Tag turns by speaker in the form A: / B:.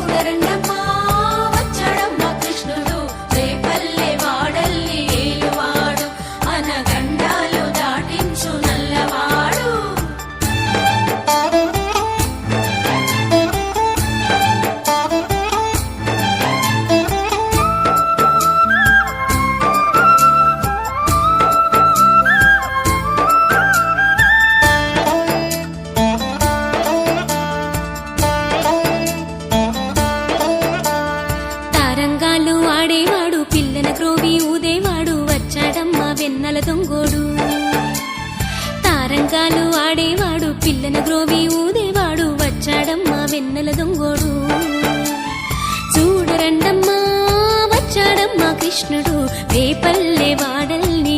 A: చూడరండమ్మా వచ్చాడమ్మా కృష్ణుడు రేపల్లె వాడల్లి ఏలువాడు అనగండాలు దాటించు నల్లవాడు. తారంగాలు ఆడేవాడు పిల్లన క్రోవి ఊదేవాడు వచ్చాడమ్మా వెన్నెల దొంగోడు. తారంగాలు ఆడేవాడు పిల్లన గ్రోవి ఊదేవాడు వచ్చాడమ్మా వెన్నెల దొంగోడు. చూడరండమ్మా వచ్చాడమ్మా కృష్ణుడు రేపల్లె వాడల్ని